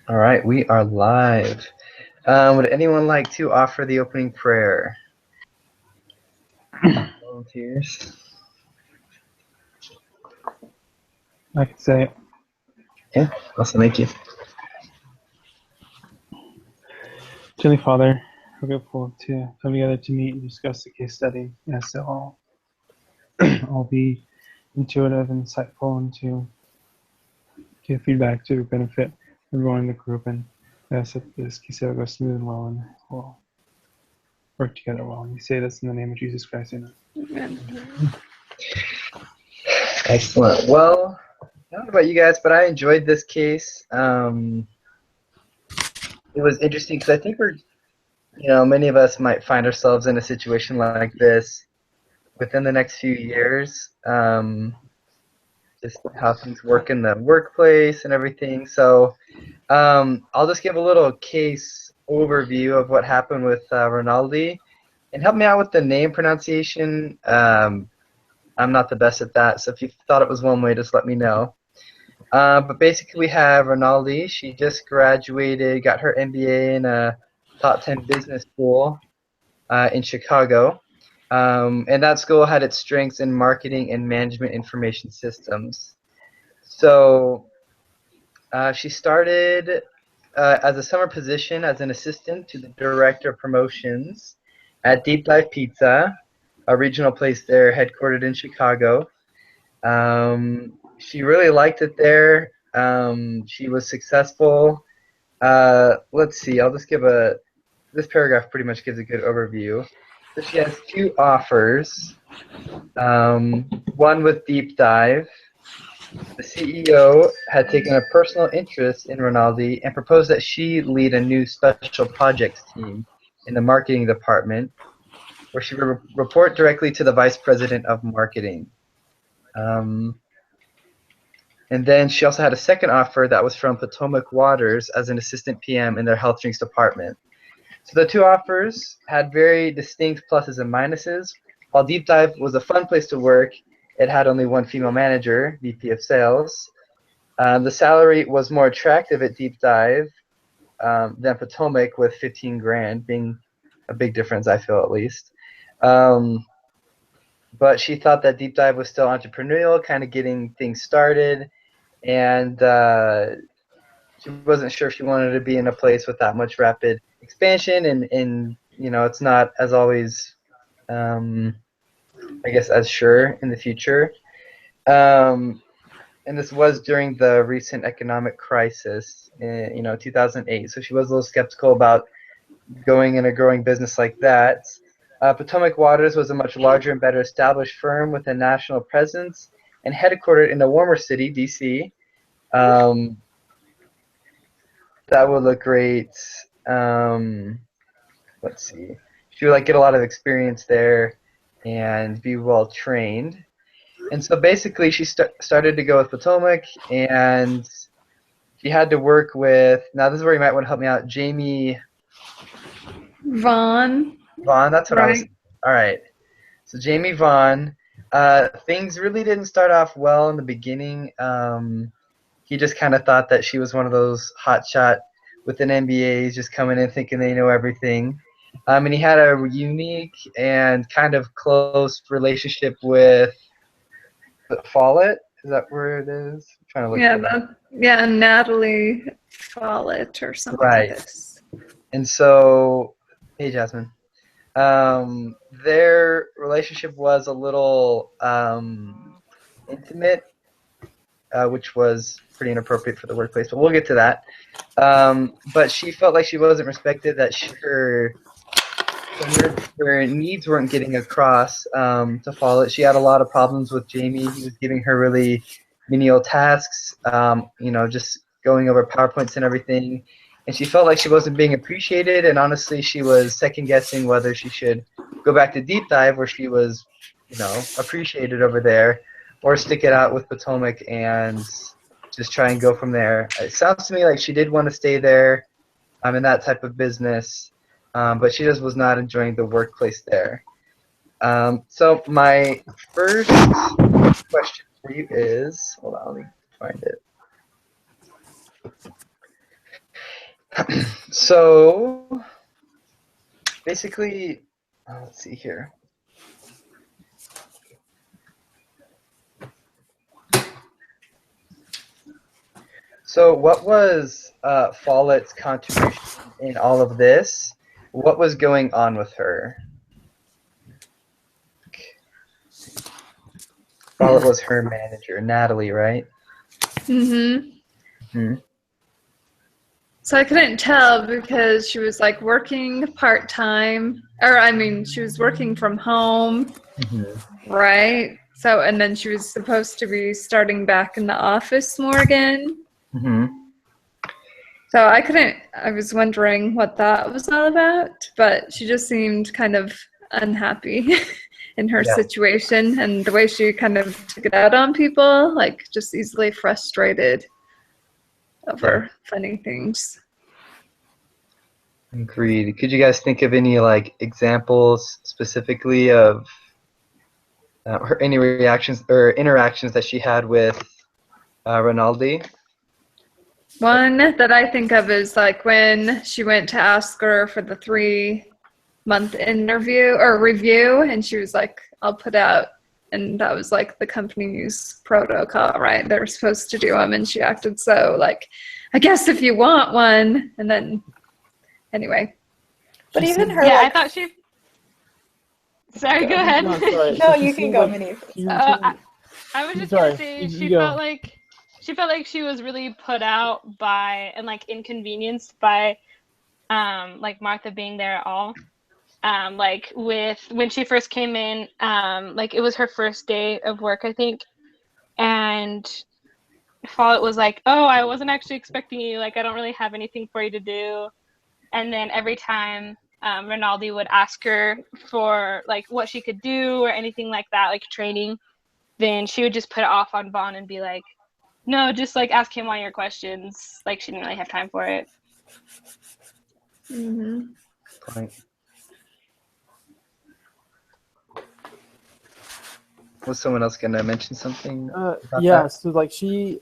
All right, we are live. Would anyone like to offer the opening prayer? Volunteers? I could say, Yeah, awesome, thank you. Heavenly Father, we're grateful to come together to meet and discuss the case study. Yes, to all be intuitive and insightful and to give feedback to benefit everyone in the group. And yes, that this case study goes smooth and well and we'll work together well. And we say this in the name of Jesus Christ. Amen. Amen. Excellent. Well, I don't know about you guys, but I enjoyed this case. It was interesting because I think many of us might find ourselves in a situation like this within the next few years. Just how things work in the workplace and everything. So I'll just give a little case overview of what happened with Rinaldi, and help me out with the name pronunciation. I'm not the best at that, so if you thought it was one way, just let me know. But basically, we have Rinaldi. She just graduated, got her MBA in a top 10 business school in Chicago. And that school had its strengths in marketing and management information systems. So she started as a summer position as an assistant to the director of promotions at Deep Dive Pizza, a regional place there headquartered in Chicago. She really liked it there. She was successful. Let's see, I'll just give this paragraph pretty much gives a good overview. So she has two offers, one with Deep Dive. The CEO had taken a personal interest in Rinaldi and proposed that she lead a new special projects team in the marketing department, where she would report directly to the vice president of marketing. Um, and then she also had a second offer that was from Potomac Waters as an assistant PM in their health drinks department. So the two offers had very distinct pluses and minuses. While Deep Dive was a fun place to work, it had only one female manager, VP of sales. The salary was more attractive at Deep Dive than Potomac, with 15 grand being a big difference, I feel, at least. But she thought that Deep Dive was still entrepreneurial, kind of getting things started, and she wasn't sure if she wanted to be in a place with that much rapid expansion, and it's not as always, I guess, as sure in the future. And this was during the recent economic crisis in 2008. So she was a little skeptical about going in a growing business like that. Potomac Waters was a much larger and better established firm with a national presence and headquartered in a warmer city, DC. Um, that would look great. Let's see. She would get a lot of experience there and be well trained. And so basically, she started to go with Potomac, and she had to work with. Now, this is where you might want to help me out, Jamie Vaughn. Vaughn. That's what I was. Right. All right. So Jamie Vaughn. Things really didn't start off well in the beginning. He just kind of thought that she was one of those hotshot with an MBAs just coming in thinking they know everything. And he had a unique and kind of close relationship with Follett. Is that where it is? I'm trying to look Yeah, for it. yeah, Natalie Follett or something like Right. this. And so, hey, Jasmine. Their relationship was a little intimate, which was pretty inappropriate for the workplace, but we'll get to that. But she felt like she wasn't respected, that her needs weren't getting across to Follett. She had a lot of problems with Jamie. He was giving her really menial tasks, just going over PowerPoints and everything. And she felt like she wasn't being appreciated, and honestly, she was second guessing whether she should go back to Deep Dive, where she was, appreciated over there, or stick it out with Potomac and just try and go from there. It sounds to me like she did want to stay there in that type of business, but she just was not enjoying the workplace there. So my first question for you is, hold on, let me find it. So basically, let's see here. So what was Follett's contribution in all of this? What was going on with her? Follett was her manager, Natalie, right? Mm-hmm. So I couldn't tell because she was like working part-time, or I mean, she was working from home, right? So, and then she was supposed to be starting back in the office more again. So I was wondering what that was all about, but she just seemed kind of unhappy in her situation, and the way she kind of took it out on people, like just easily frustrated over funny things. Agreed. Could you guys think of any like examples specifically of any reactions or interactions that she had with Rinaldi? One that I think of is like when she went to ask her for the 3-month interview or review, and she was like, I'll put out, and that was like the company's protocol, right? They were supposed to do them, and she acted so like, I guess if you want one, and then anyway. But even her, I thought she. Sorry, go ahead. No, no, you can go, Minnie. I was just gonna say she felt like she was really put out by and like inconvenienced by like Martha being there at all. Like with when she first came in, like it was her first day of work, I think, and Follett was like, "Oh, I wasn't actually expecting you. Like, I don't really have anything for you to do." And then every time Rinaldi would ask her for like what she could do or anything like that, like training, then she would just put it off on Vaughn and be like, "No, just like ask him all your questions." Like she didn't really have time for it. Point. Was someone else gonna mention something? Yeah, so like she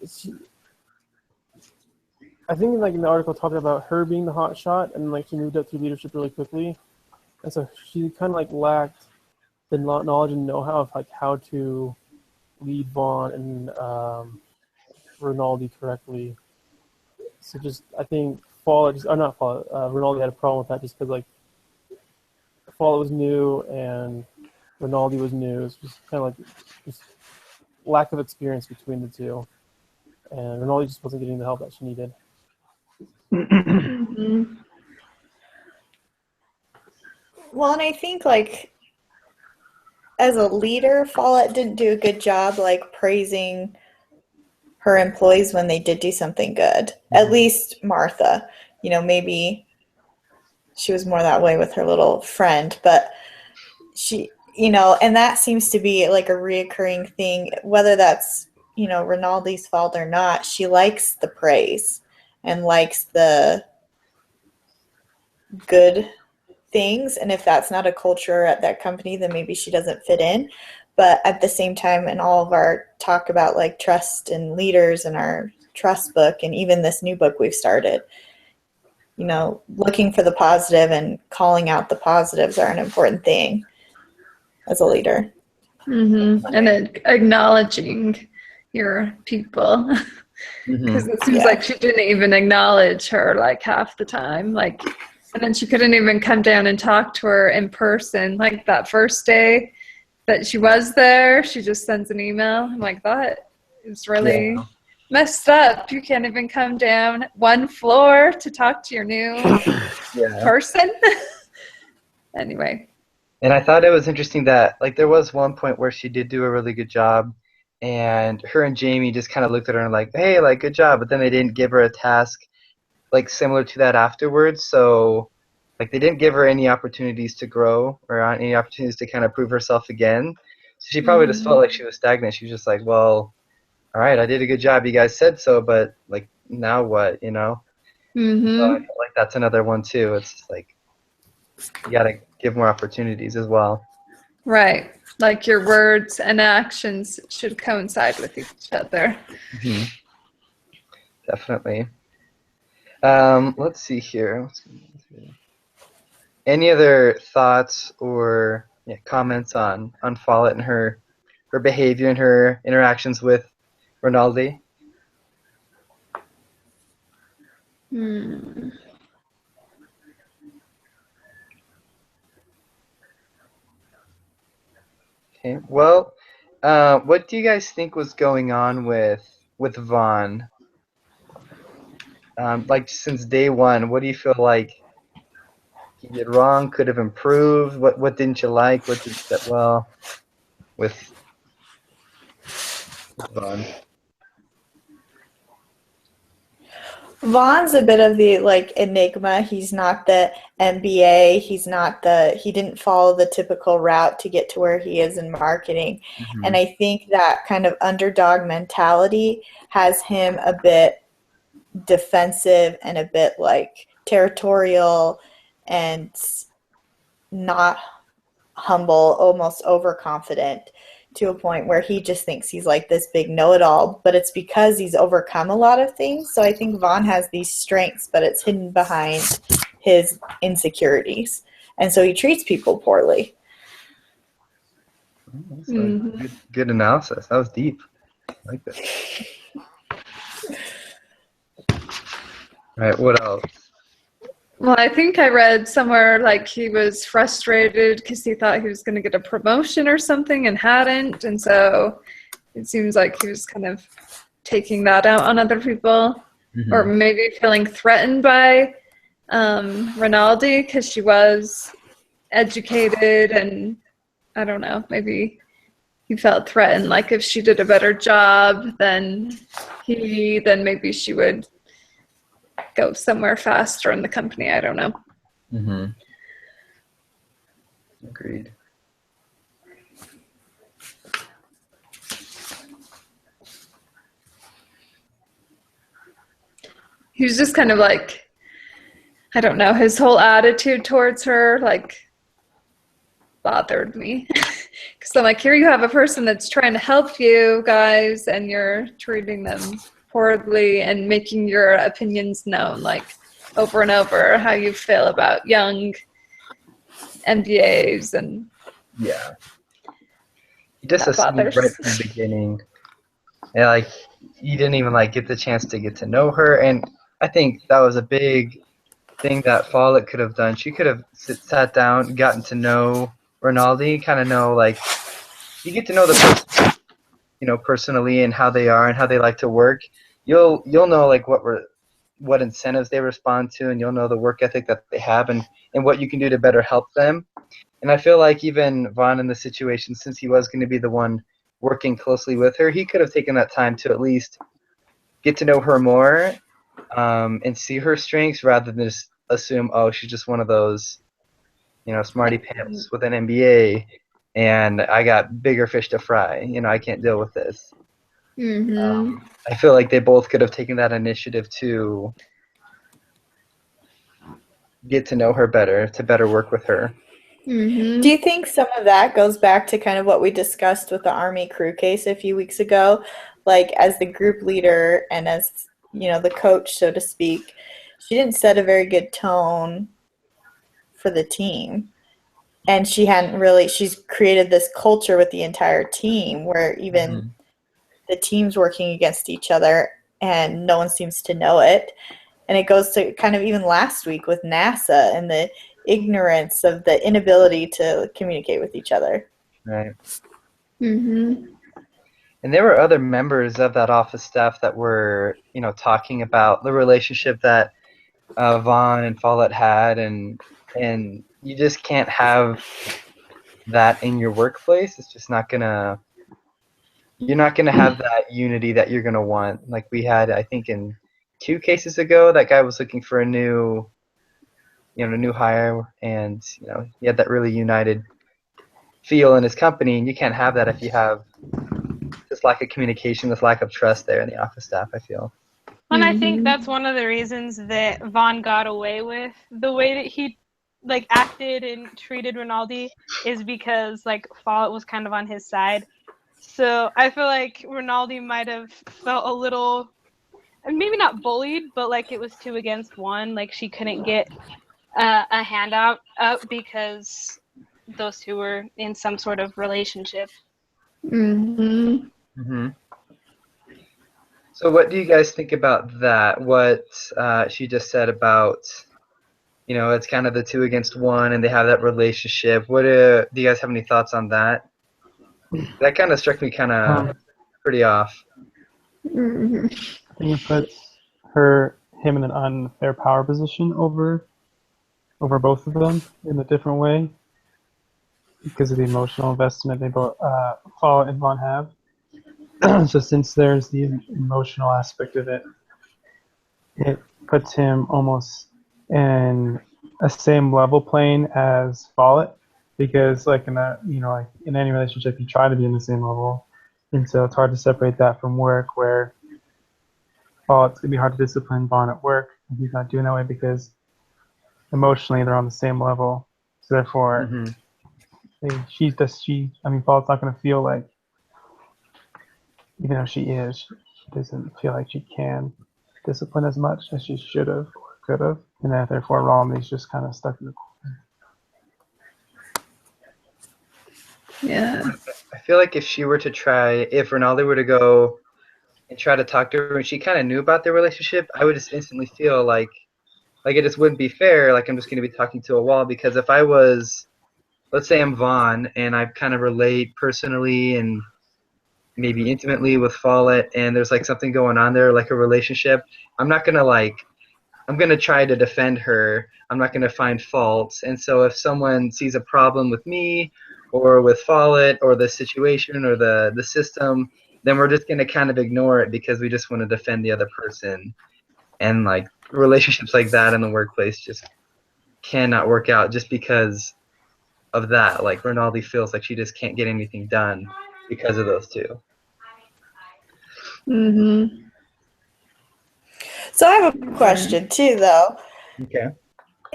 I think like in the article talking about her being the hot shot and like she moved up through leadership really quickly, and so she kind of like lacked the knowledge and know-how of like how to lead Vaughn and Rinaldi correctly. So just I think Rinaldi had a problem with that just because like Follett was new and Rinaldi was new. It's just kind of like just lack of experience between the two, and Rinaldi just wasn't getting the help that she needed. Well, and I think like as a leader, Follett didn't do a good job like praising her employees when they did do something good. At least Martha, maybe she was more that way with her little friend, but she, and that seems to be like a reoccurring thing, whether that's, Rinaldi's fault or not. She likes the praise and likes the good things, and if that's not a culture at that company, then maybe she doesn't fit in. But at the same time, in all of our talk about like trust and leaders and our trust book and even this new book we've started, looking for the positive and calling out the positives are an important thing as a leader. And acknowledging your people, because it seems like she didn't even acknowledge her like half the time, like, and then she couldn't even come down and talk to her in person. Like that first day that she was there, she just sends an email. I'm like, that is really messed up. You can't even come down one floor to talk to your new person. Anyway. And I thought it was interesting that like there was one point where she did do a really good job, and her and Jamie just kind of looked at her and like, hey, like good job, but then they didn't give her a task like similar to that afterwards. So like they didn't give her any opportunities to grow or any opportunities to kind of prove herself again. So she probably just felt like she was stagnant. She was just like, well, all right, I did a good job. You guys said so, but like now what, So I feel like that's another one too. It's just like you gotta give more opportunities as well. Right. Like your words and actions should coincide with each other. Definitely. Let's see here. Any other thoughts or comments on Follett and her behavior and her interactions with Rinaldi? Okay. Well, what do you guys think was going on with Vaughn? Like since day one, what do you feel like he did wrong? Could have improved? What didn't you like? What did set well with Vaughn? Vaughn's a bit of the like enigma. He's not the MBA. He didn't follow the typical route to get to where he is in marketing. Mm-hmm. And I think that kind of underdog mentality has him a bit defensive and a bit like territorial and not humble, almost overconfident, to a point where he just thinks he's like this big know-it-all, but it's because he's overcome a lot of things. So I think Vaughn has these strengths, but it's hidden behind his insecurities, and so he treats people poorly. That's good analysis. That was deep. I like that. All right, what else? Well, I think I read somewhere like he was frustrated because he thought he was going to get a promotion or something and hadn't. And so it seems like he was kind of taking that out on other people, or maybe feeling threatened by Rinaldi because she was educated, and I don't know, maybe he felt threatened. Like if she did a better job than then maybe she would go somewhere faster in the company. I don't know. Agreed. He was just kind of like, I don't know, his whole attitude towards her like bothered me. Because I'm like, here you have a person that's trying to help you guys and you're treating them poorly and making your opinions known, like over and over, how you feel about young MBAs. And yeah, he just assumed right from the beginning. And like you didn't even like get the chance to get to know her, and I think that was a big thing that Follett could have done. She could have sat down, gotten to know Rinaldi, kind of know, like, you get to know the person, personally, and how they are and how they like to work. You'll know like what incentives they respond to, and you'll know the work ethic that they have, and what you can do to better help them. And I feel like even Vaughn in the situation, since he was going to be the one working closely with her, he could have taken that time to at least get to know her more, and see her strengths, rather than just assume, oh, she's just one of those, smarty pants with an MBA, and I got bigger fish to fry. I can't deal with this. I feel like they both could have taken that initiative to get to know her better, to better work with her. Do you think some of that goes back to kind of what we discussed with the Army crew case a few weeks ago? Like, as the group leader and as, the coach, so to speak, she didn't set a very good tone for the team. And she's created this culture with the entire team where even the team's working against each other and no one seems to know it. And it goes to kind of even last week with NASA and the ignorance of the inability to communicate with each other. Right. And there were other members of that office staff that were, talking about the relationship that Vaughn and Follett had, and you just can't have that in your workplace. It's just not gonna. You're not gonna have that unity that you're gonna want. Like we had, I think, in 2 cases ago, that guy was looking for a new hire, and he had that really united feel in his company, and you can't have that if you have this lack of communication, this lack of trust there in the office staff, I feel. And I think that's one of the reasons that Vaughn got away with the way that he acted and treated Rinaldi, is because Follett was kind of on his side. So I feel like Rinaldi might have felt a little maybe not bullied, but like it was 2 against 1. Like she couldn't get a handout up because those two were in some sort of relationship. Mm-hmm. Mm-hmm. So what do you guys think about that? What she just said about, it's kind of the 2 against 1 and they have that relationship. What do you guys have any thoughts on that? That kind of struck me kind of pretty off. Mm-hmm. I think it puts him in an unfair power position over both of them in a different way because of the emotional investment they both Paul and Vaughn have. So since there's the emotional aspect of it, it puts him almost in a same level plane as Follett, because like in any relationship you try to be in the same level, and so it's hard to separate that from work, where it's gonna be hard to discipline Vaughn at work and he's not doing that way because emotionally they're on the same level. So therefore, Follett's not gonna feel like, even though she doesn't feel like she can discipline as much as she should have or could have, and that therefore Romney's just kind of stuck in the corner. Yeah. I feel like if Ronaldo were to go and try to talk to her and she kind of knew about their relationship, I would just instantly feel like it just wouldn't be fair. Like I'm just going to be talking to a wall, because if I was, let's say I'm Vaughn and I kind of relate personally and maybe intimately with Follett, and there's like something going on there, like a relationship, I'm going to try to defend her. I'm not going to find faults. And so if someone sees a problem with me or with Follett or the situation or the system, then we're just going to kind of ignore it because we just want to defend the other person. And like relationships like that in the workplace just cannot work out just because of that. Like Rinaldi feels like she just can't get anything done because of those two. Mm-hmm. So I have a question too, though. Okay.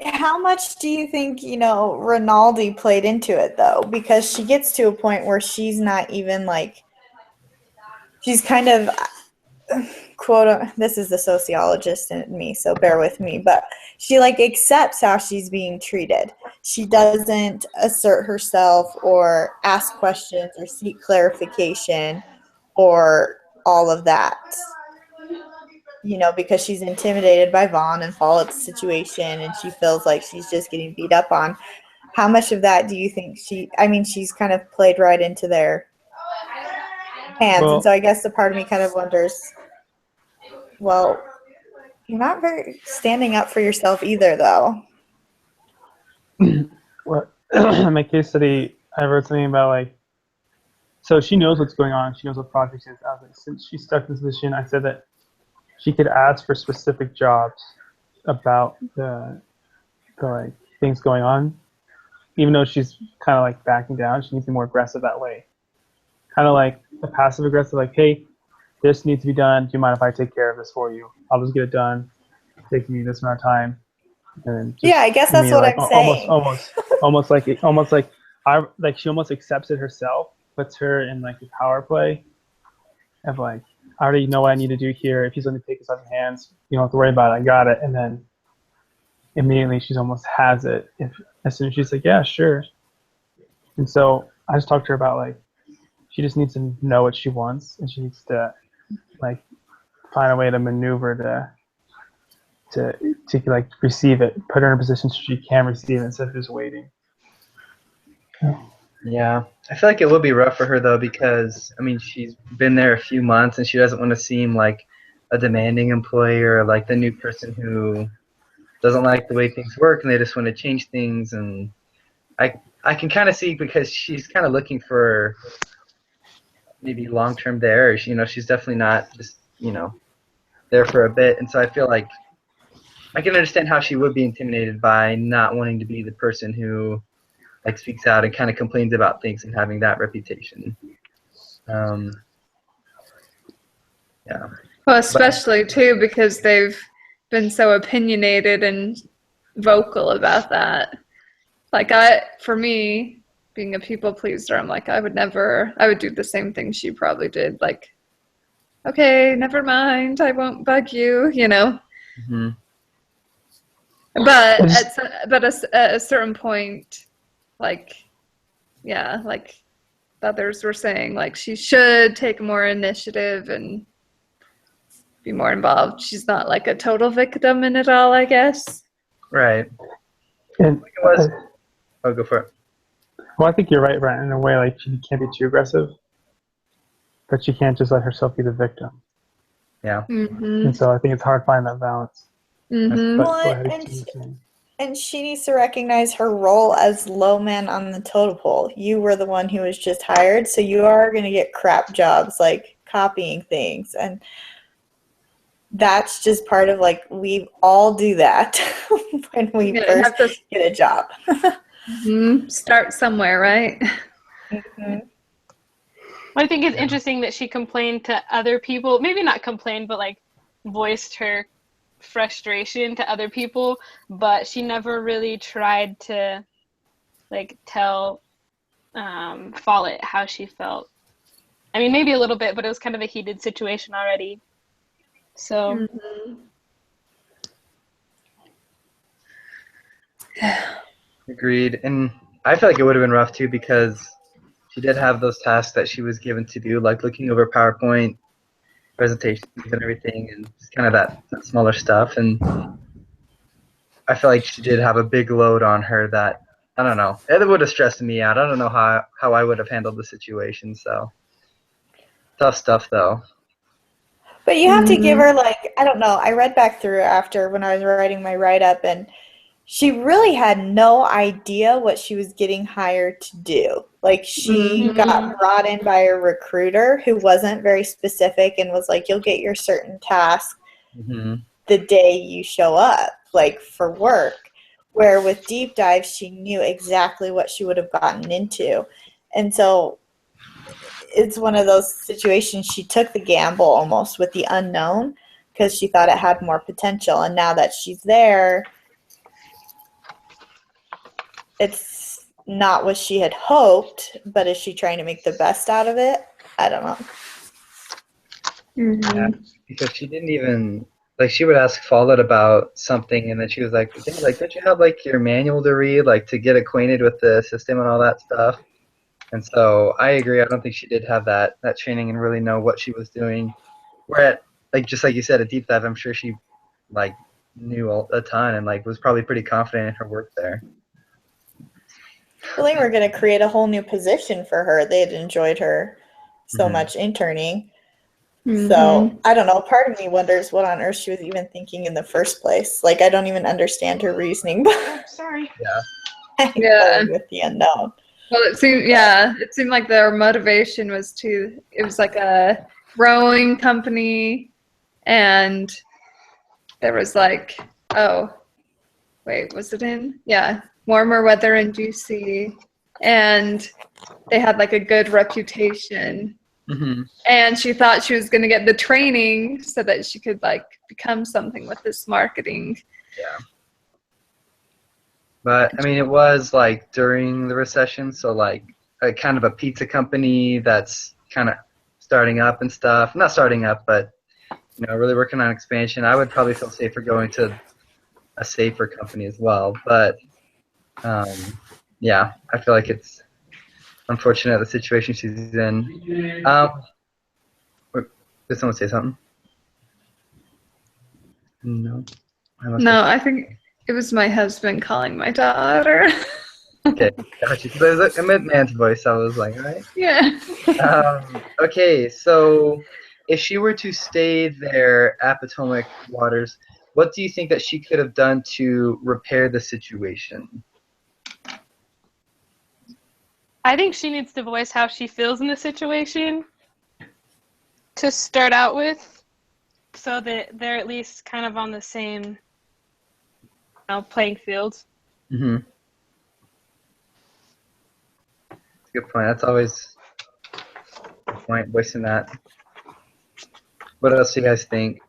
How much do you think, Rinaldi played into it, though? Because she gets to a point where she's not even like, she's kind of, this is the sociologist in me, so bear with me, but she like accepts how she's being treated. She doesn't assert herself or ask questions or seek clarification or all of that. Because she's intimidated by Vaughn and Follett's situation, and she feels like she's just getting beat up on. How much of that do you think she's kind of played right into their hands? Well, and so I guess the part of me kind of wonders, well, you're not very standing up for yourself either, though. What in my case study, I wrote something about like, so she knows what's going on. She knows what project is. I was like, since she's stuck in this position, I said that she could ask for specific jobs about the like things going on, even though she's kind of like backing down. She needs to be more aggressive that way, kind of like the passive aggressive, like, hey, this needs to be done. Do you mind if I take care of this for you? I'll just get it done. Take me this amount of time. And just, yeah, I guess that's what I'm saying. Almost like she almost accepts it herself, puts her in like a power play of like, I already know what I need to do here. If he's going to take this out of your hands, you don't have to worry about it. I got it. And then immediately she's almost has it. As soon as she's like, yeah, sure. And so I just talked to her about like, she just needs to know what she wants, and she needs to like find a way to maneuver to like receive it, put her in a position so she can receive it instead of just waiting. Yeah, I feel like it will be rough for her though, because she's been there a few months and she doesn't want to seem like a demanding employee or like the new person who doesn't like the way things work and they just want to change things. And I can kind of see, because she's kind of looking for maybe long term there. She's definitely not just there for a bit, and so I feel like I can understand how she would be intimidated by not wanting to be the person who like speaks out and kind of complains about things and having that reputation. Yeah. Well, especially too because they've been so opinionated and vocal about that. Like for me, being a people pleaser, I'm like, I would do the same thing she probably did. Like, okay, never mind, I won't bug you, you know. Mm-hmm. But at a certain point, like, yeah, like others were saying, like she should take more initiative and be more involved. She's not like a total victim in it all, I guess. Right. And Like it was. I'll go for it. well, I think you're right, Brent. In a way, like she can't be too aggressive, but she can't just let herself be the victim. Yeah. Mm-hmm. And so I think it's hard to find that balance. Mm-hmm. But Well, go ahead. and she needs to recognize her role as low man on the totem pole. You were the one who was just hired, so you are going to get crap jobs like copying things. And that's just part of, like, we all do that when we first have to get a job. start somewhere, right? Mm-hmm. I think it's interesting that she complained to other people. Maybe not complained, but like voiced her frustration to other people, but she never really tried to like tell Follett how she felt. I mean, maybe a little bit, but it was kind of a heated situation already. So Agreed. And I feel like it would have been rough too because she did have those tasks that she was given to do, like looking over PowerPoint presentations and everything, and just kind of that smaller stuff. And I feel like she did have a big load on her that, I don't know, it would have stressed me out. I don't know how I would have handled the situation. So tough stuff though. But you have to give her, like, I don't know, I read back through after when I was writing my write-up, and she really had no idea what she was getting hired to do. Like, she got brought in by a recruiter who wasn't very specific and was like, you'll get your certain task the day you show up, like, for work. Where with Deep Dive, she knew exactly what she would have gotten into. And so it's one of those situations, she took the gamble almost with the unknown because she thought it had more potential. And now that she's there, it's not what she had hoped, but is she trying to make the best out of it? I don't know. Yeah, because she didn't even, like, she would ask Follett about something, and then she was like, don't you have, like, your manual to read, like, to get acquainted with the system and all that stuff? And so I agree. I don't think she did have that training and really know what she was doing. Where, just like you said, at Deep Dive, I'm sure she, like, knew a ton and, like, was probably pretty confident in her work there. Well, they were going to create a whole new position for her. They had enjoyed her so much interning. So, I don't know. Part of me wonders what on earth she was even thinking in the first place. Like, I don't even understand her reasoning. sorry. Going with the unknown. Well, it seemed like their motivation was it was like a rowing company, and there was like, oh, wait, was it in? Yeah, warmer weather in DC, and they had like a good reputation. And she thought she was going to get the training so that she could like become something with this marketing. Yeah. But, I mean, it was, like, during the recession, so, like, a kind of a pizza company that's kind of starting up and stuff. Not starting up, but, really working on expansion. I would probably feel safer going to a safer company as well. But, yeah, I feel like it's unfortunate the situation she's in. Did someone say something? No. I think it was my husband calling my daughter. Okay, gotcha. There's a man's voice. I was like, all right. Yeah. Okay, so if she were to stay there at Potomac Waters, what do you think that she could have done to repair the situation? I think she needs to voice how she feels in the situation to start out with, so that they're at least kind of on the same playing field. That's a good point. That's always a point, voicing that. What else do you guys think?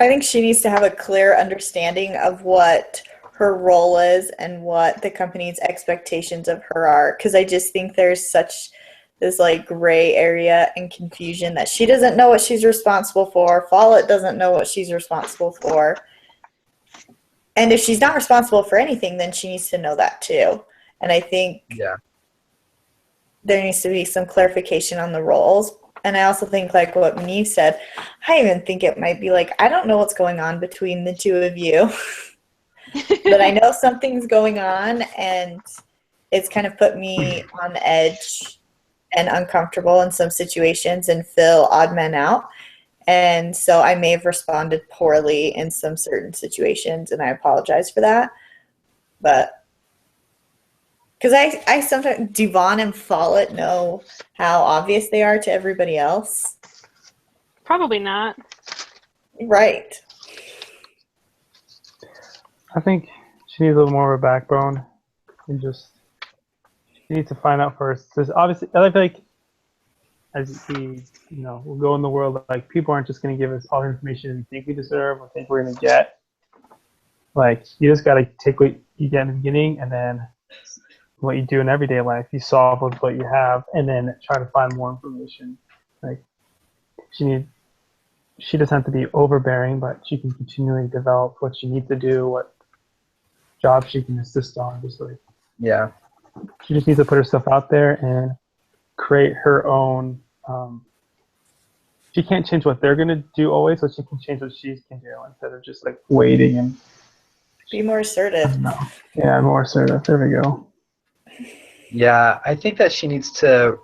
I think she needs to have a clear understanding of what her role is and what the company's expectations of her are, because I just think there's such this like gray area and confusion that she doesn't know what she's responsible for. Follett doesn't know what she's responsible for. And if she's not responsible for anything, then she needs to know that too. And I think there needs to be some clarification on the roles. And I also think, like what Neve said, I even think it might be like, I don't know what's going on between the two of you. But I know something's going on, and it's kind of put me on edge and uncomfortable in some situations and feel odd men out. And so I may have responded poorly in some certain situations, and I apologize for that. But because I sometimes, do Vaughn and Follett know how obvious they are to everybody else? Probably not. Right. I think she needs a little more of a backbone, and just she needs to find out first. There's obviously, I feel like as we, we'll go in the world, like people aren't just going to give us all the information we think we deserve or think we're going to get. Like you just got to take what you get in the beginning, and then what you do in everyday life, you solve with what you have, and then try to find more information. Like she doesn't have to be overbearing, but she can continually develop what she needs to do, what jobs she can assist on. Just like she just needs to put herself out there and create her own. She can't change what they're gonna do always, but she can change what she can do instead of just like waiting and be more assertive. Yeah, more assertive. There we go. Yeah, I think that she needs to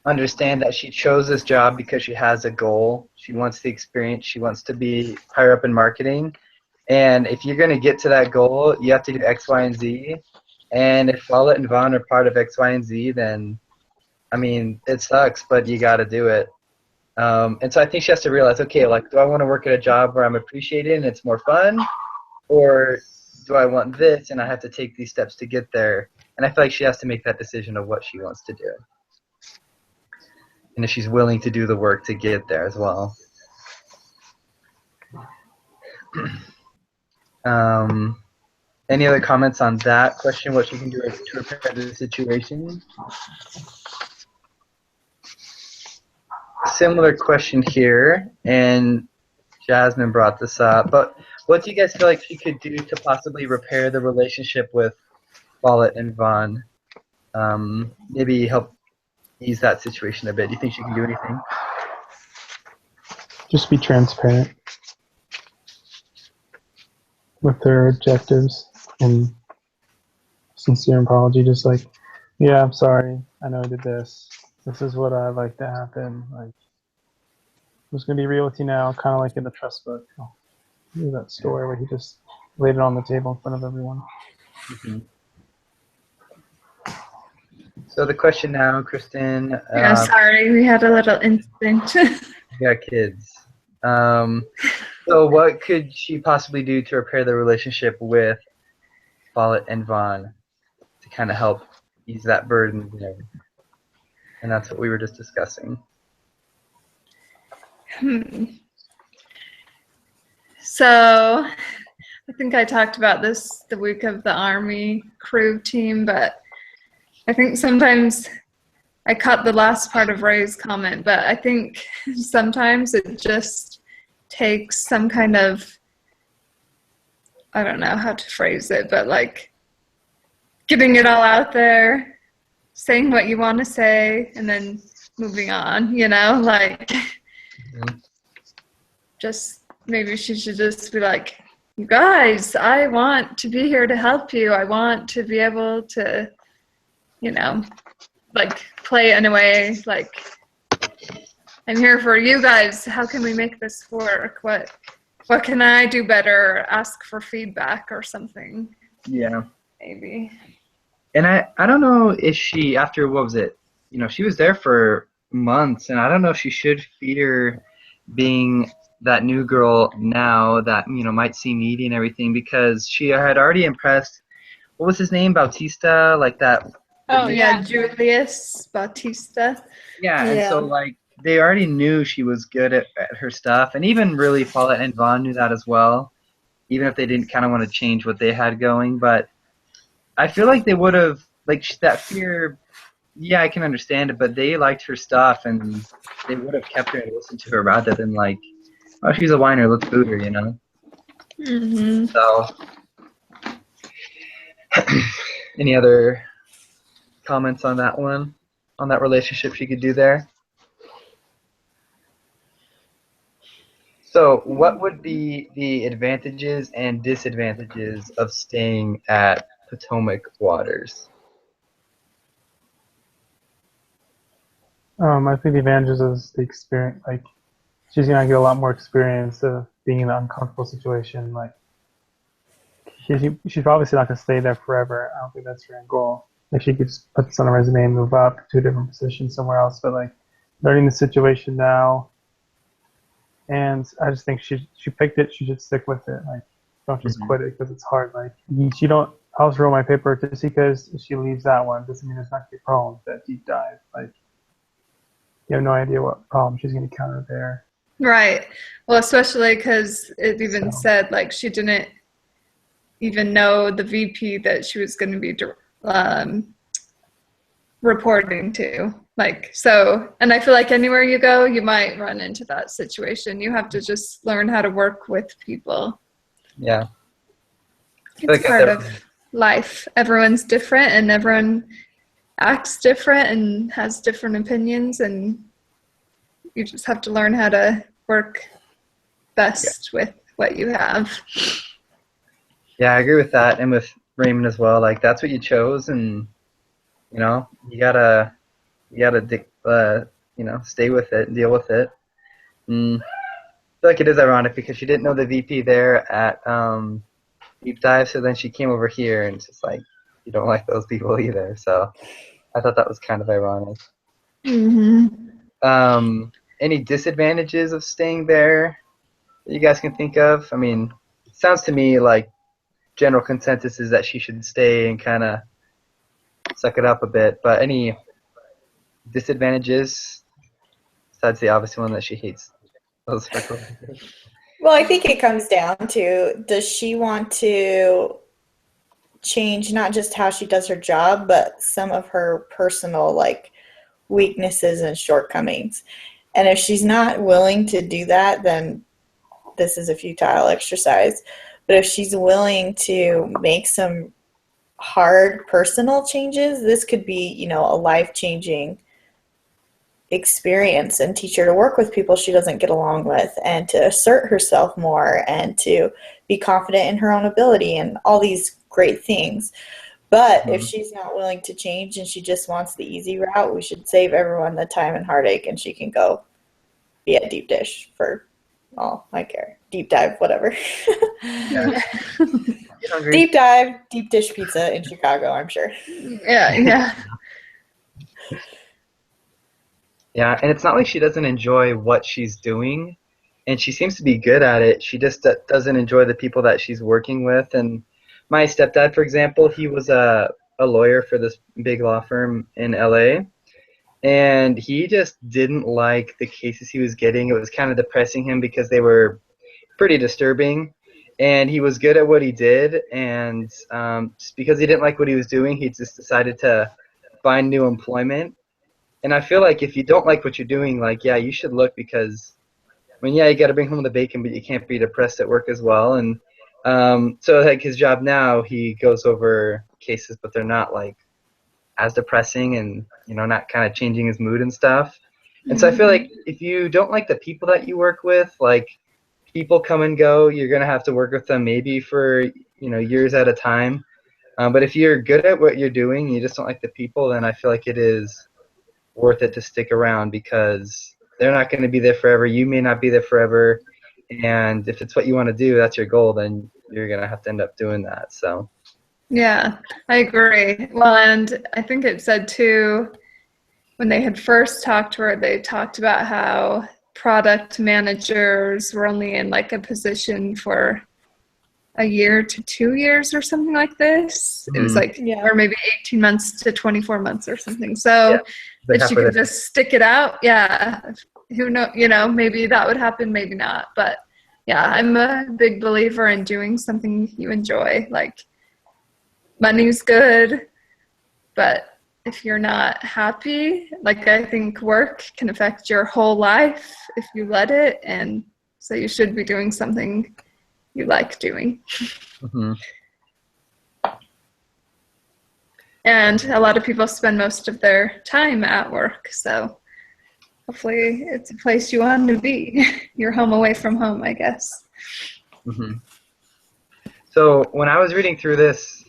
understand that she chose this job because she has a goal. She wants the experience. She wants to be higher up in marketing. And if you're going to get to that goal, you have to do X, Y, and Z. And if Follett and Vaughn are part of X, Y, and Z, then, I mean, it sucks, but you got to do it. And so I think she has to realize, okay, like, do I want to work at a job where I'm appreciated and it's more fun? Or do I want this and I have to take these steps to get there? And I feel like she has to make that decision of what she wants to do. And if she's willing to do the work to get there as well. Any other comments on that question, what she can do to repair the situation? Similar question here, and Jasmine brought this up, but what do you guys feel like she could do to possibly repair the relationship with Follett and Vaughn? Maybe help ease that situation a bit. Do you think she can do anything? Just be transparent with their objectives and sincere apology. Just like, yeah, I'm sorry. I know I did this. This is what I'd like to happen. Like, I'm just going to be real with you now, kind of like in the trust book. That story where he just laid it on the table in front of everyone. Mm-hmm. So the question now, Kristen. Yeah, sorry, we had a little incident. We got kids. So what could she possibly do to repair the relationship with Follett and Vaughn to kind of help ease that burden there? And that's what we were just discussing. So I think I talked about this the week of the Army crew team, but I think sometimes I caught the last part of Ray's comment, but I think sometimes it just takes some kind of, I don't know how to phrase it, but like getting it all out there, saying what you want to say, and then moving on, like just maybe she should just be like, you guys, I want to be here to help you. I want to be able to, like play in a way like I'm here for you guys. How can we make this work? What can I do better? Ask for feedback or something. Yeah. Maybe. And I don't know if she, after, what was it? She was there for months, and I don't know if she should fear being that new girl now that, might seem needy and everything, because she had already impressed, what was his name? Bautista? Like that. Oh, yeah, Julius Bautista. Yeah, and so, like, they already knew she was good at her stuff, and even really Follett and Vaughn knew that as well. even if they didn't kind of want to change what they had going. But I feel like they would have, like, that fear, yeah, I can understand it, but they liked her stuff, and they would have kept her and listened to her rather than, like, oh, she's a whiner, let's boot her, you know? Mm-hmm. So, any other comments on that one, on that relationship she could do there? So what would be the advantages and disadvantages of staying at Potomac Waters? I think the advantages is the experience. Like, she's gonna get a lot more experience of being in an uncomfortable situation. Like, she's obviously not gonna stay there forever. I don't think that's her end goal. Like, she could just put this on a resume and move up to a different position somewhere else. But like, learning the situation now, and I just think she picked it. She should stick with it. Like, don't just quit it because it's hard. Like, she don't. I'll just roll my paper just because she leaves that one doesn't mean there's not gonna be problems that deep dive. Like, you have no idea what problem she's going to encounter there. Right. Well, especially because it even said, like, she didn't even know the VP that she was going to be reporting to. Like, so, and I feel like anywhere you go, you might run into that situation. You have to just learn how to work with people. Yeah. It's part of life. Everyone's different, and everyone acts different and has different opinions, and you just have to learn how to work best with what you have. Yeah, I agree with that, and with Raymond as well. Like, that's what you chose, and you know, you gotta stay with it and deal with it. I feel like it is ironic because she didn't know the VP there at Deep Dive, so then she came over here, and it's just like, you don't like those people either. So I thought that was kind of ironic. Mm-hmm. Any disadvantages of staying there that you guys can think of? I mean, it sounds to me like general consensus is that she should stay and kind of suck it up a bit. But any disadvantages besides the obvious one that she hates those circles? Well, I think it comes down to, does she want to change not just how she does her job, but some of her personal, like, weaknesses and shortcomings? And if she's not willing to do that, then this is a futile exercise. But if she's willing to make some hard personal changes, this could be, you know, a life-changing experience, and teach her to work with people she doesn't get along with, and to assert herself more, and to be confident in her own ability, and all these great things. But if she's not willing to change and she just wants the easy route, we should save everyone the time and heartache, and she can go be at Deep Dish for all I care. Deep Dive, whatever. Deep Dive, Deep Dish Pizza in Chicago, I'm sure. Yeah. Yeah, and it's not like she doesn't enjoy what she's doing, and she seems to be good at it. She just doesn't enjoy the people that she's working with. And my stepdad, for example, he was a lawyer for this big law firm in LA, and he just didn't like the cases he was getting. It was kind of depressing him because they were pretty disturbing, and he was good at what he did, and just because he didn't like what he was doing, he just decided to find new employment. And I feel like if you don't like what you're doing, like, yeah, you should look, because, I mean, yeah, you got to bring home the bacon, but you can't be depressed at work as well. And so, like, his job now, he goes over cases, but they're not, like, as depressing, and, you know, not kind of changing his mood and stuff. And so I feel like if you don't like the people that you work with, like, people come and go, you're going to have to work with them maybe for, you know, years at a time. But if you're good at what you're doing, you just don't like the people, then I feel like it is worth it to stick around, because they're not going to be there forever. You may not be there forever, and if it's what you want to do, that's your goal, then you're going to have to end up doing that. So Yeah, I agree. Well, and I think it said too, when they had first talked to her, they talked about how product managers were only in, like, a position for a year to 2 years or something like this. It was like, or maybe 18 months to 24 months or something. So if she could just stick it out, who know, you know, maybe that would happen, maybe not. But yeah, I'm a big believer in doing something you enjoy. Like, money's good, but if you're not happy, like, I think work can affect your whole life if you let it, and so you should be doing something you like doing. Mm-hmm. And a lot of people spend most of their time at work, so hopefully it's a place you want to be. You're home away from home, I guess. Mm-hmm. So when I was reading through this,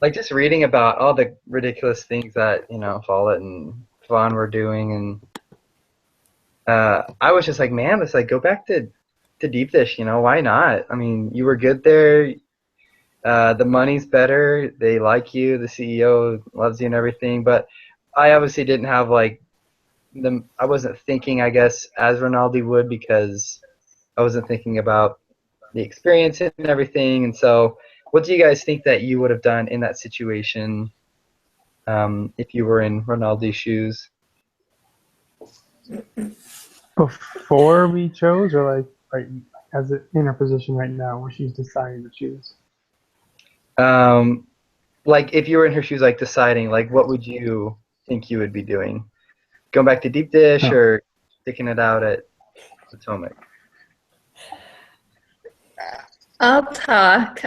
like just reading about all the ridiculous things that, Follett and Vaughn were doing, and I was just like, man, let's like go back to Deep Dish, why not? I mean, you were good there. The money's better. They like you. The CEO loves you and everything. But I obviously didn't have like I wasn't thinking, I guess, as Rinaldi would, because I wasn't thinking about the experience and everything. And so, what do you guys think that you would have done in that situation if you were in Rinaldi's shoes? Before we chose, or like right as in her position right now, where she's deciding to choose? Like if you were in her shoes, like deciding, like what would you think you would be doing? Going back to Deep Dish or sticking it out at Potomac? I'll talk.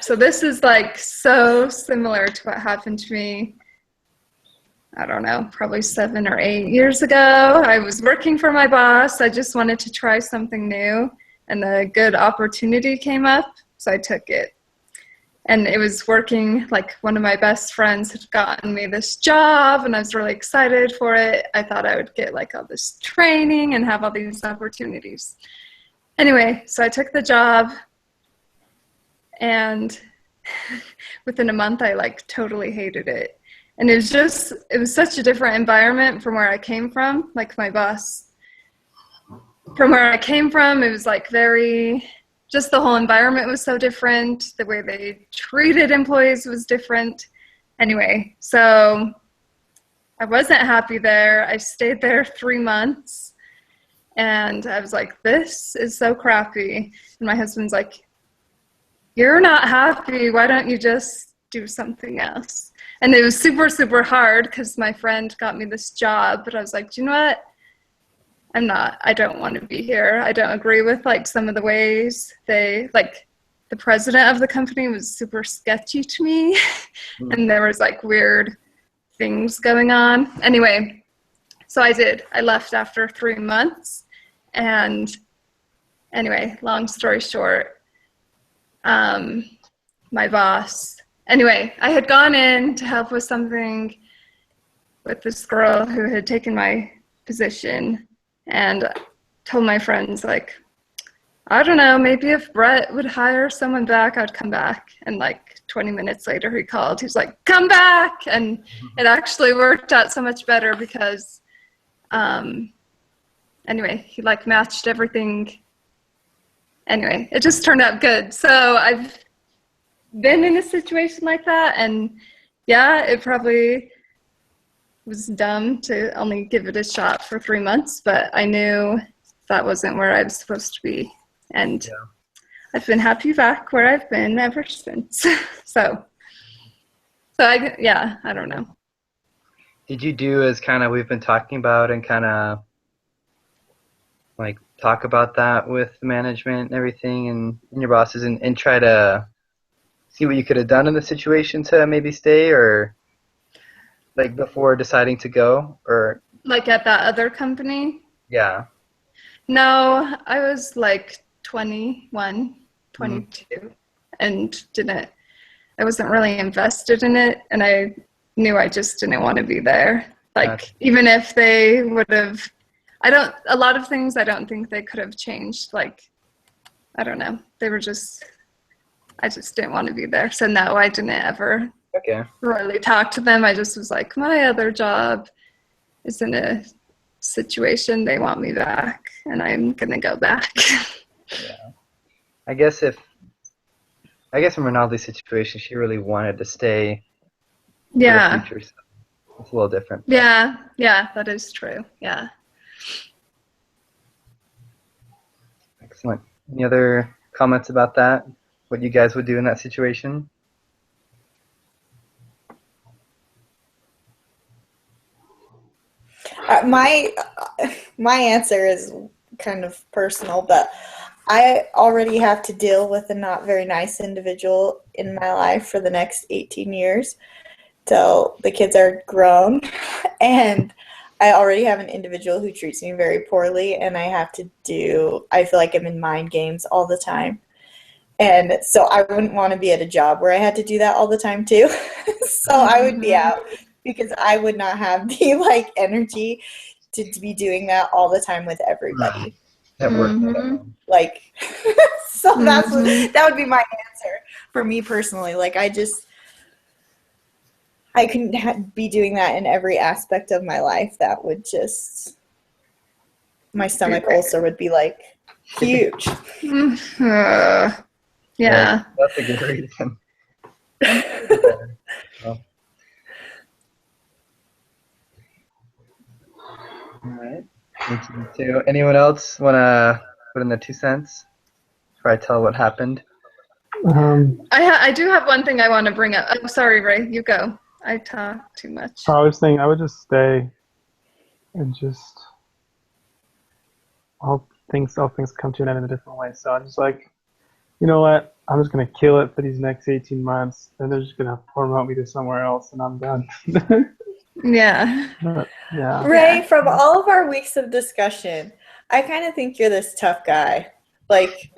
So this is like so similar to what happened to me, I don't know, probably 7 or 8 years ago. I was working for my boss. I just wanted to try something new, and a good opportunity came up, so I took it. And it was working, like one of my best friends had gotten me this job, and I was really excited for it. I thought I would get like all this training and have all these opportunities. Anyway, so I took the job, and within a month I like totally hated it. And it was such a different environment from where I came from. Like my boss, from where I came from, it was like just the whole environment was so different. The way they treated employees was different. Anyway, so I wasn't happy there. I stayed there 3 months, and I was like, this is so crappy. And my husband's like, you're not happy. Why don't you just do something else? And it was super, super hard because my friend got me this job, but I was like, do you know what? I don't want to be here. I don't agree with like some of the ways the president of the company was super sketchy to me. And there was like weird things going on. Anyway, so I left after 3 months. And anyway, long story short, my boss, anyway, I had gone in to help with something with this girl who had taken my position, and told my friends, like, I don't know, maybe if Brett would hire someone back, I'd come back. And like 20 minutes later, he called. He was like, come back. And it actually worked out so much better because, anyway, he like matched everything. Anyway, it just turned out good. So I've been in a situation like that, and yeah, it probably was dumb to only give it a shot for 3 months, but I knew that wasn't where I was supposed to be. And I've been happy back where I've been ever since. so I don't know. Did you do as kind of we've been talking about and kind of like talk about that with management and everything and your bosses and try to see what you could have done in the situation to maybe stay, or like before deciding to go, or like at that other company? Yeah. No, I was like 21, 22, and I wasn't really invested in it, and I knew I just didn't want to be there. Like, even if they would have, a lot of things I don't think they could have changed. Like, I don't know. I just didn't want to be there. So no, I didn't ever really talk to them. I just was like, my other job is in a situation they want me back, and I'm gonna go back. Yeah. I guess in Rinaldi's situation, she really wanted to stay for the future, so it's a little different. Yeah, that is true. Yeah. Excellent. Any other comments about that? What you guys would do in that situation? My answer is kind of personal, but I already have to deal with a not very nice individual in my life for the next 18 years till the kids are grown, and I already have an individual who treats me very poorly, and I feel like I'm in mind games all the time. And so I wouldn't want to be at a job where I had to do that all the time too. So I would be out because I would not have the like energy to be doing that all the time with everybody. That works. Like, so that would be my answer for me personally. Like, I couldn't be doing that in every aspect of my life. That would just, my stomach ulcer would be like huge. Yeah. That's a good reason. Well. All right. Thank you too. Anyone else want to put in their 2 cents before I tell what happened? I do have one thing I want to bring up. I'm sorry, Ray. You go. I talk too much. I was thinking I would just stay and just all things come to an end in a different way. So I'm just like, you know what? I'm just gonna kill it for these next 18 months, and they're just gonna promote me to somewhere else, and I'm done. Yeah. Yeah. Ray, from all of our weeks of discussion, I kind of think you're this tough guy. Like,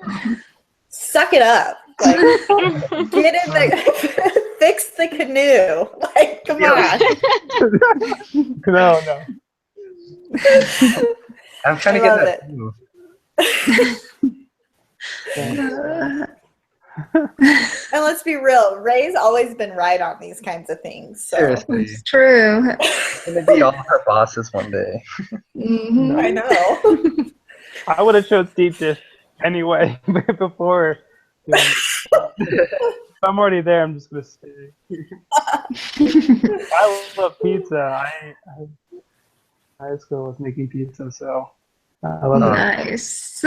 suck it up. Like, get in the, fix the canoe. Like, come on. No. I'm trying to get that too. And let's be real, Ray's always been right on these kinds of things. So. Seriously. It's true. It's going to be all our bosses one day. I know. I would have chose deep dish anyway before. If I'm already there, I'm just going to stay. I love pizza. High school was making pizza, so I love it. Nice.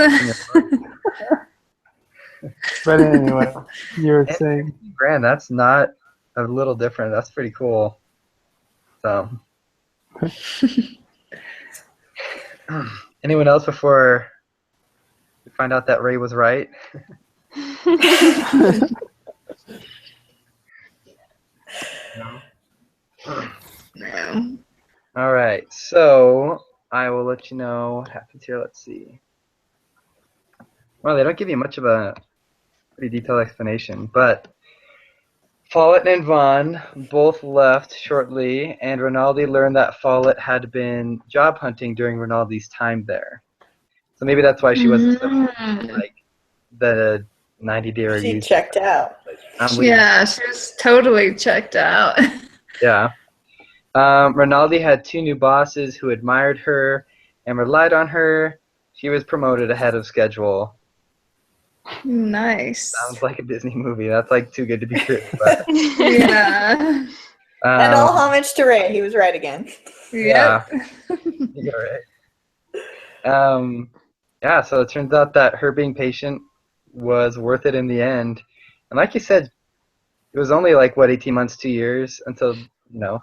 But anyway, you were saying. Grand, that's not a little different. That's pretty cool. So, anyone else before we find out that Ray was right? No. All right, so I will let you know what happens here. Let's see. Well, they don't give you much of a pretty detailed explanation, but Follett and Vaughn both left shortly, and Rinaldi learned that Follett had been job hunting during Rinaldi's time there. So maybe that's why she wasn't so like the 90-day review. She checked out. Yeah, she was totally checked out. Yeah. Rinaldi had 2 new bosses who admired her and relied on her. She was promoted ahead of schedule. Nice. Sounds like a Disney movie. That's like too good to be true. But, Yeah. And all homage to Ray. He was right again. Yeah. You're right. Yeah, so it turns out that her being patient was worth it in the end. And like you said, it was only like, 18 months, 2 years until, a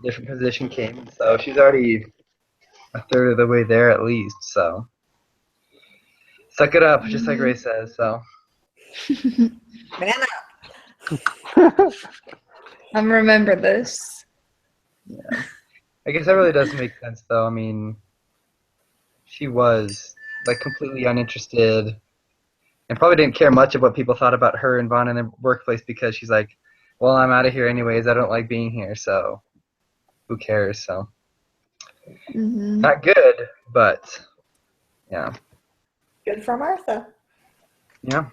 different position came. So she's already a third of the way there at least, so. Suck it up, just like Ray says, so. Man up. Remember this. Yeah. I guess that really does make sense, though. I mean, she was, like, completely uninterested and probably didn't care much of what people thought about her and Vaughn in the workplace because she's like, well, I'm out of here anyways. I don't like being here, so who cares, so. Not good, but, yeah. Good for Martha. Yeah.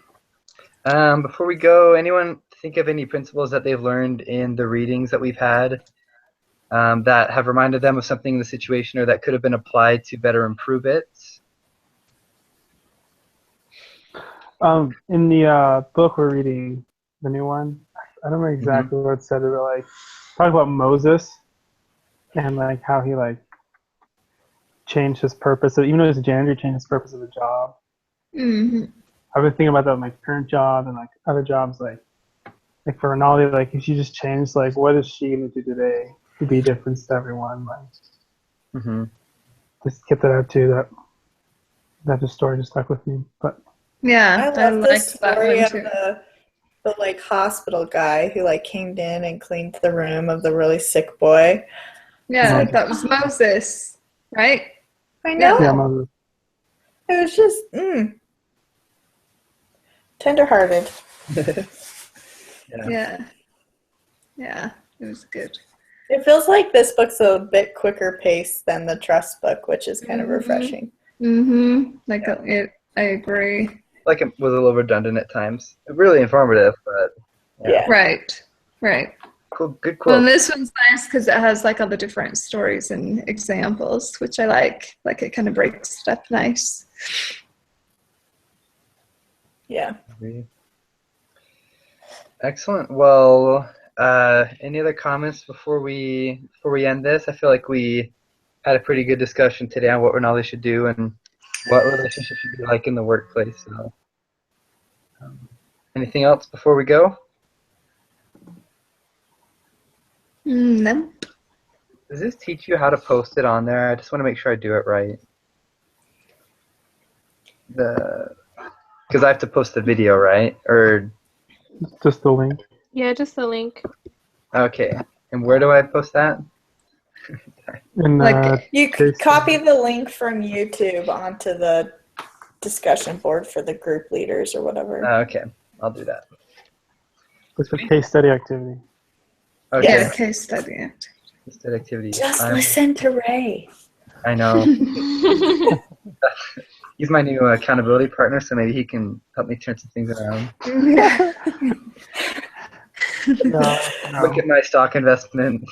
Before we go, anyone think of any principles that they've learned in the readings that we've had that have reminded them of something in the situation or that could have been applied to better improve it? In the book we're reading, the new one, I don't know exactly what it said. It was like talk about Moses and like how he like changed his purpose. So even though he was a janitor, he changed his purpose of the job. I've been thinking about that with my current job and like other jobs, like for Ronaldo, like if she just changed, like what is she gonna do today to be different to everyone? Like, just get that out too. That just story just stuck with me. But yeah, I love the liked that story one of too. the like hospital guy who like came in and cleaned the room of the really sick boy. Yeah, like, that was Moses, right? I know. yeah, Moses. It was just tenderhearted. Yeah, it was good. It feels like this book's a bit quicker paced than the Trust book, which is kind of refreshing. Like I agree. Like it was a little redundant at times. Really informative, but Yeah. Right. Cool, good Well, quote. and this one's nice because it has like all the different stories and examples, which I like. Like it kind of breaks it up nice. Yeah. Excellent. Well, any other comments before we end this? I feel like we had a pretty good discussion today on what Ronaldo should do and what relationships should be like in the workplace. So, anything else before we go? Nope. Does this teach you how to post it on there? I just want to make sure I do it right. Because I have to post the video, right? Or just the link. Yeah, just the link. Okay. And where do I post that? You could copy the link from YouTube onto the discussion board for the group leaders or whatever. Okay, I'll do that. It's a case study activity. Okay. Yeah, case study activity. Case study activity. Just listen to Ray. I know. He's my new accountability partner, so maybe he can help me turn some things around. No. Look at my stock investment.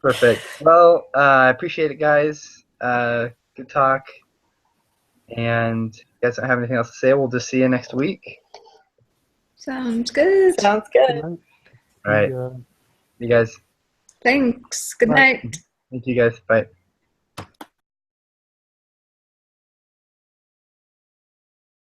Perfect. Well, I appreciate it, guys. Good talk. And if you guys don't have anything else to say, we'll just see you next week. Sounds good. Sounds good. All right. You guys. Thanks. Good night. Thank you, guys. Bye.